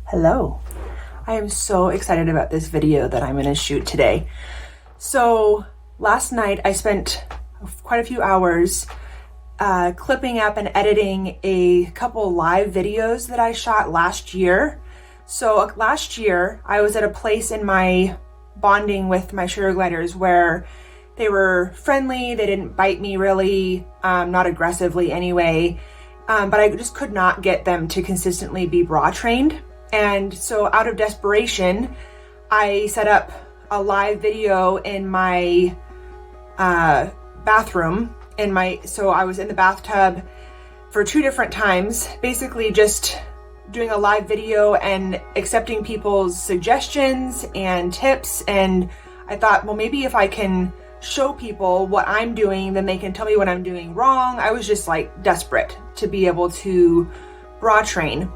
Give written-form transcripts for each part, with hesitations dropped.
Hello. I am so excited about this video that I'm going to shoot today. So last night I spent quite a few hours clipping up and editing a couple live videos that I shot last year. So last year I was at a place in my bonding with my sugar gliders where they were friendly, they didn't bite me really, not aggressively anyway, but I just could not get them to consistently be bra trained. And so out of desperation, I set up a live video in my bathroom. So I was in the bathtub for 2 different times, basically just doing a live video and accepting people's suggestions and tips. And I thought, well, maybe if I can show people what I'm doing, then they can tell me what I'm doing wrong. I was just like desperate to be able to bra train.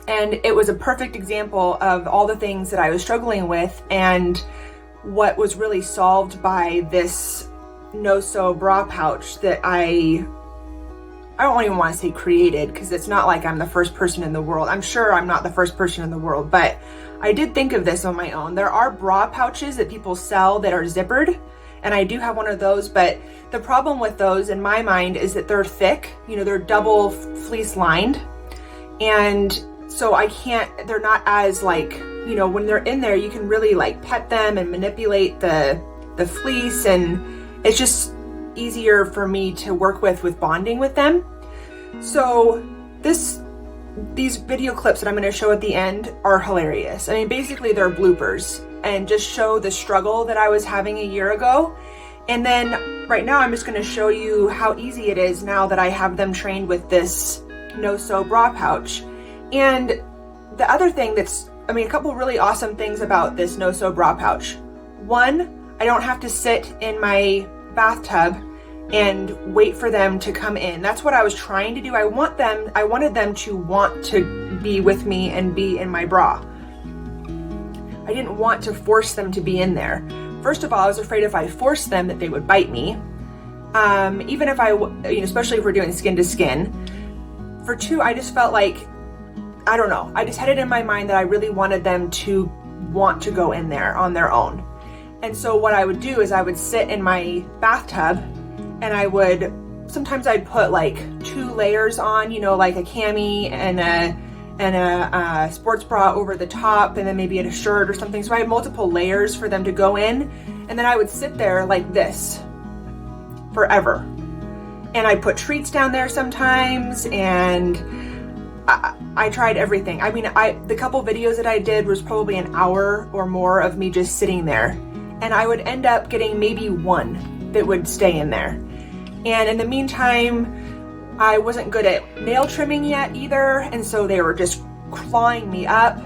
And it was a perfect example of all the things that I was struggling with and what was really solved by this no-sew bra pouch that I don't even want to say created, because it's not like I'm the first person in the world. I'm sure I'm not the first person in the world, but I did think of this on my own. There are bra pouches that people sell that are zippered, and I do have one of those, but the problem with those in my mind is that they're thick, they're double fleece lined, and so they're not as when they're in there, you can really pet them and manipulate the fleece, and it's just easier for me to work with bonding with them. So these video clips that I'm going to show at the end are hilarious. I mean, basically they're bloopers and just show the struggle that I was having a year ago. And then right now I'm just going to show you how easy it is now that I have them trained with this no-sew bra pouch. And the other thing a couple really awesome things about this no-sew bra pouch. One, I don't have to sit in my bathtub and wait for them to come in. That's what I was trying to do. I wanted them to want to be with me and be in my bra. I didn't want to force them to be in there. First of all, I was afraid if I forced them that they would bite me. Even if especially if we're doing skin to skin. For 2, I just felt like, I don't know, I just had it in my mind that I really wanted them to want to go in there on their own. And so what I would do is I would sit in my bathtub and sometimes I'd put 2 layers on, like a cami and a sports bra over the top, and then maybe a shirt or something. So I had multiple layers for them to go in, and then I would sit there like this forever. And I put treats down there sometimes, and I tried everything. I mean, the couple videos that I did was probably an hour or more of me just sitting there, and I would end up getting maybe 1 that would stay in there. And in the meantime, I wasn't good at nail trimming yet either, and so they were just clawing me up.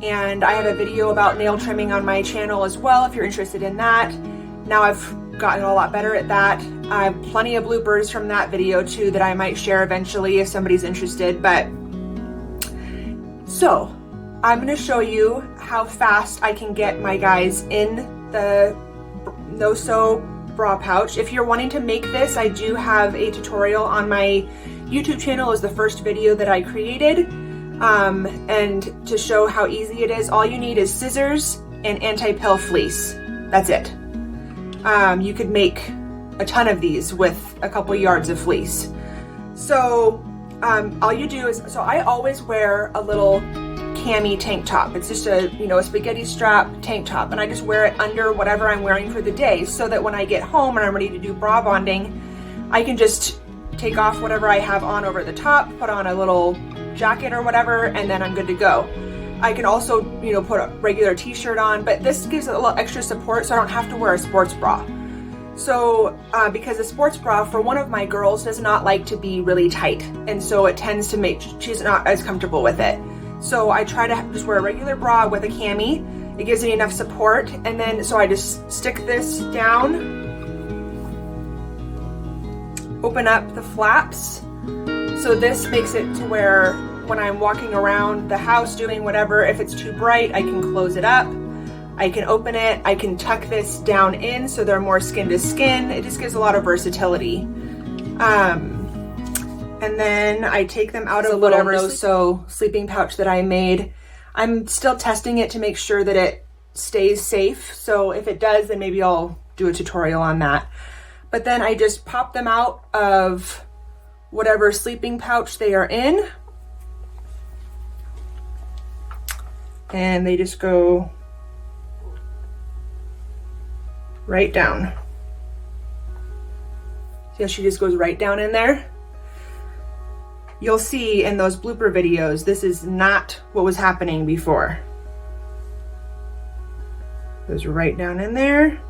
And I have a video about nail trimming on my channel as well if you're interested in that. Now I've gotten a lot better at that. I have plenty of bloopers from that video too that I might share eventually if somebody's interested. But so I'm going to show you how fast I can get my guys in the no-sew bra pouch. If you're wanting to make this, I do have a tutorial on my YouTube channel. Is the first video that I created, and to show how easy it is, all you need is scissors and anti-pill fleece. That's it. You could make a ton of these with a couple yards of fleece. So all you do is, so I always wear a little cami tank top. It's just a spaghetti strap tank top, and I just wear it under whatever I'm wearing for the day, so that when I get home and I'm ready to do bra bonding, I can just take off whatever I have on over the top, put on a little jacket or whatever, and then I'm good to go. I can also put a regular t-shirt on, but this gives it a little extra support so I don't have to wear a sports bra. So because the sports bra for one of my girls does not like to be really tight, and so it tends to make, she's not as comfortable with it. So I try to just wear a regular bra with a cami. It gives me enough support. And then, so I just stick this down, open up the flaps. So this makes it to where when I'm walking around the house doing whatever, if it's too bright, I can close it up. I can open it. I can tuck this down in so they're more skin to skin. It just gives a lot of versatility. And then I take them out of whatever no-sew sleeping pouch that I made. I'm still testing it to make sure that it stays safe. So if it does, then maybe I'll do a tutorial on that. But then I just pop them out of whatever sleeping pouch they are in. And they just go right down. See how she just goes right down in there? You'll see in those blooper videos, this is not what was happening before. Goes right down in there.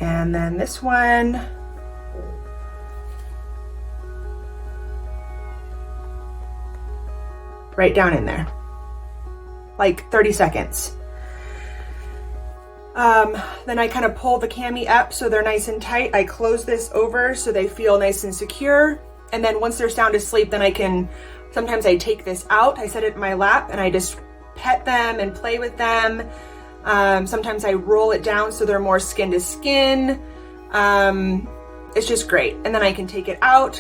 And then this one. Right down in there. Like 30 seconds. Then I kind of pull the cami up so they're nice and tight. I close this over so they feel nice and secure. And then once they're sound asleep, then sometimes I take this out, I set it in my lap and I just pet them and play with them. Sometimes I roll it down so they're more skin to skin. It's just great. And then I can take it out,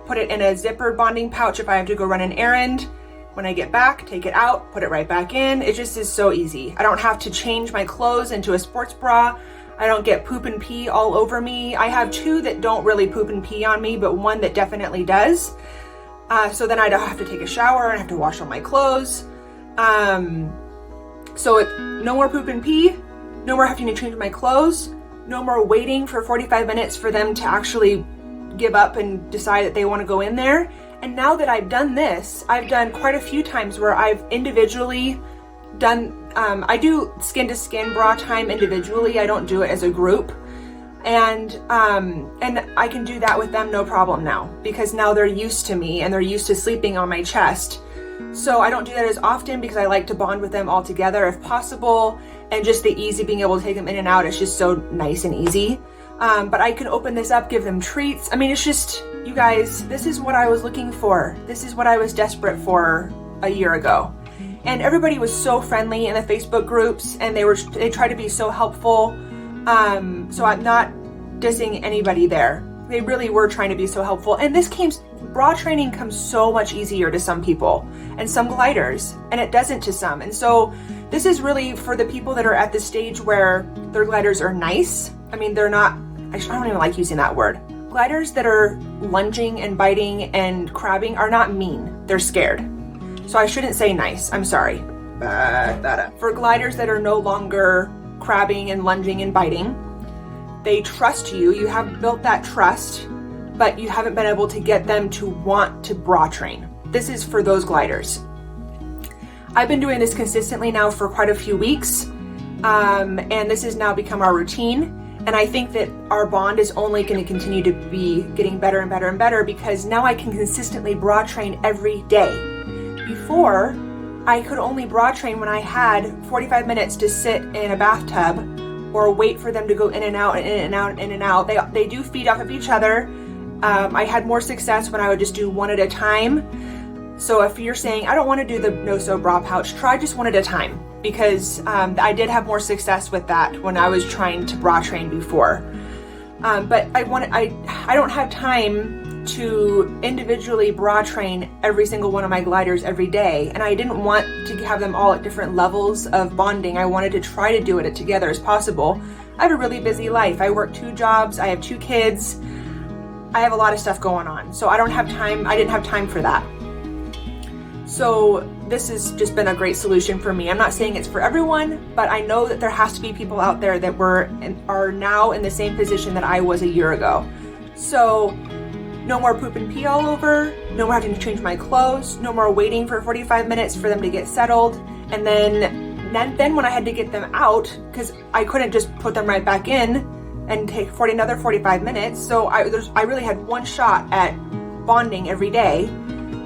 put it in a zipper bonding pouch if I have to go run an errand. When I get back, take it out, put it right back in. It just is so easy. I don't have to change my clothes into a sports bra. I don't get poop and pee all over me. I have two that don't really poop and pee on me, but one that definitely does. So then I don't have to take a shower and I have to wash all my clothes. So no more poop and pee, no more having to change my clothes, no more waiting for 45 minutes for them to actually give up and decide that they want to go in there. And now that I've done this, I've done quite a few times where I've individually done, I do skin to skin bra time individually. I don't do it as a group. And I can do that with them no problem now, because now they're used to me and they're used to sleeping on my chest. So I don't do that as often because I like to bond with them all together if possible. And just the easy being able to take them in and out is just so nice and easy. But I can open this up, give them treats. I mean, it's just, you guys, this is what I was looking for. This is what I was desperate for a year ago. And everybody was so friendly in the Facebook groups and they tried to be so helpful. So I'm not dissing anybody there. They really were trying to be so helpful. And bra training comes so much easier to some people and some gliders, and it doesn't to some. And so this is really for the people that are at the stage where their gliders are nice. I mean, they're not, I don't even like using that word. Gliders that are lunging and biting and crabbing are not mean. They're scared. So I shouldn't say nice. I'm sorry. Back that up. For gliders that are no longer crabbing and lunging and biting, they trust you. You have built that trust, but you haven't been able to get them to want to bra train. This is for those gliders. I've been doing this consistently now for quite a few weeks, and this has now become our routine. And I think that our bond is only going to continue to be getting better and better and better because now I can consistently bra train every day. Before, I could only bra train when I had 45 minutes to sit in a bathtub or wait for them to go in and out and in and out and in and out. They do feed off of each other. I had more success when I would just do one at a time. So if you're saying, I don't want to do the no-sew bra pouch, try just one at a time. Because I did have more success with that when I was trying to bra train before. But I don't have time to individually bra train every single one of my gliders every day. And I didn't want to have them all at different levels of bonding. I wanted to try to do it together as possible. I have a really busy life. I work 2 jobs. I have 2 kids. I have a lot of stuff going on. So I don't have time. I didn't have time for that. So this has just been a great solution for me. I'm not saying it's for everyone, but I know that there has to be people out there that are now in the same position that I was a year ago. So no more poop and pee all over, no more having to change my clothes, no more waiting for 45 minutes for them to get settled. And then when I had to get them out, because I couldn't just put them right back in and take another 45 minutes. So I really had one shot at bonding every day.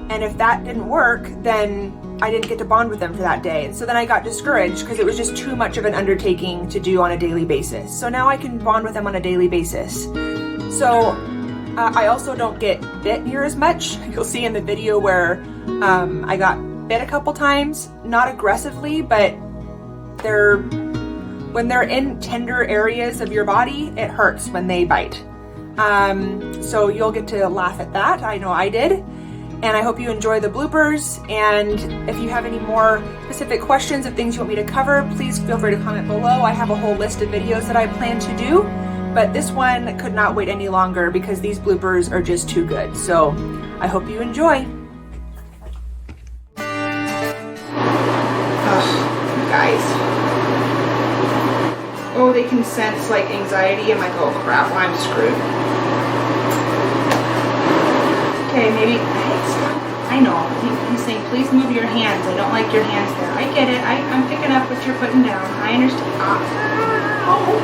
And if that didn't work, then I didn't get to bond with them for that day. And so then I got discouraged because it was just too much of an undertaking to do on a daily basis. So now I can bond with them on a daily basis. So I also don't get bit near as much. You'll see in the video where I got bit a couple times, not aggressively, but when they're in tender areas of your body, it hurts when they bite. So you'll get to laugh at that. I know I did. and I hope you enjoy the bloopers. And if you have any more specific questions of things you want me to cover, please feel free to comment below. I have a whole list of videos that I plan to do, but this one could not wait any longer because these bloopers are just too good. So I hope you enjoy. Ugh, guys. Oh, they can sense like anxiety. I'm like, oh crap, well, I'm screwed. Okay, maybe, I know, he's saying, please move your hands. I don't like your hands there. I get it. I'm picking up what you're putting down. I understand. Ow.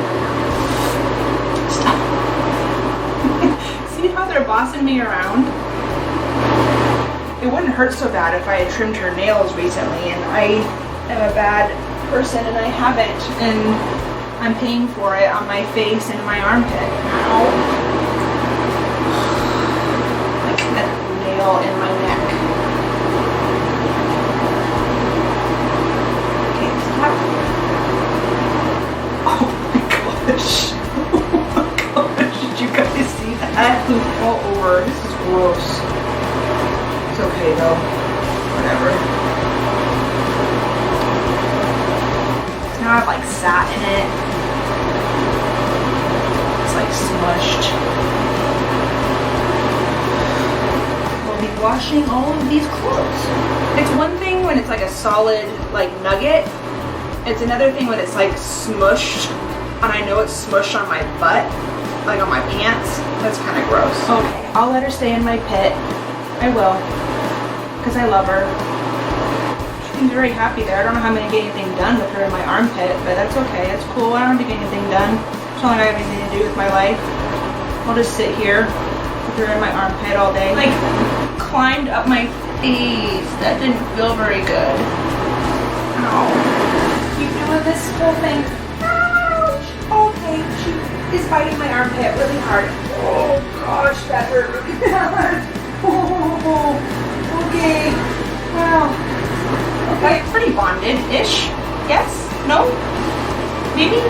Stop. See how they're bossing me around? It wouldn't hurt so bad if I had trimmed her nails recently, and I am a bad person and I haven't, and I'm paying for it on my face and my armpit. Ow. Like that nail in my neck. Okay, stop. Oh my gosh. Oh my gosh. Did you guys see that? All over. This is gross. It's okay though. Whatever. Now I've like sat in it. It's like smushed. We'll be washing all of these clothes. It's one thing when it's like a solid like nugget. It's another thing when it's like smushed, and I know it's smushed on my butt, like on my pants. That's kind of gross. Okay, I'll let her stay in my pit. I will, because I love her. She's very happy there. I don't know how I'm going to get anything done with her in my armpit, but that's okay. It's cool. I don't have to get anything done. It's not like I have anything to do with my life. I'll just sit here with her in my armpit all day. Like, climbed up my face. That didn't feel very good. Ow. Keep doing this whole thing. Ouch. Okay, she is biting my armpit really hard. Oh gosh, that hurt really bad. Oh, okay. Wow. Okay, pretty bonded-ish. Yes? No? Maybe?